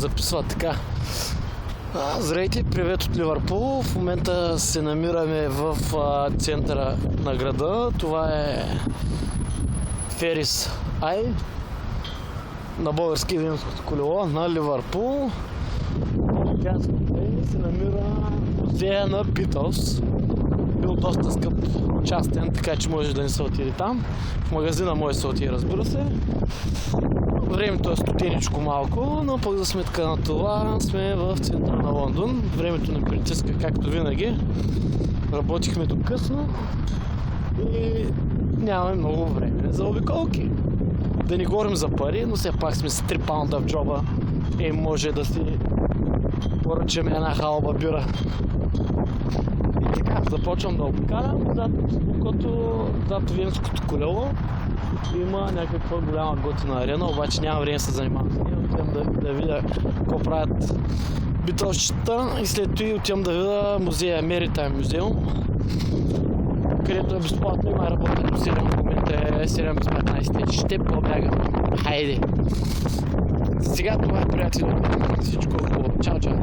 записва така. Здравейте, привет от Ливърпул. В момента се намираме в центъра на града. Това е Ферис Ай, на български винското колело на Ливърпул. Се намира музея на Битълс. Бил доста скъп, частен, така че може да не се отиде там. В магазина може да се отиде, разбира се. Времето е стотиничко малко, но пък за сметка на това сме в центъра на Лондон. Времето не притиска, както винаги. Работихме до късно и нямаме много време за обиколки. Да не говорим за пари, но все пак сме с 3 паунда в джоба и може да си поръчаме една халба бира. И така, започвам да обикалям, зад венското колело има някаква голяма готина арена, обаче няма време да се занимавам с нея. Отивам да видя какво правят битълщата и след това отивам да видя музея Maritime Museum, където е безплатно, има работен до 7, в момента е 7 без 15, ще побягам. Хайде! Сега това е, приятели. Всичко хубаво. Чао, чао!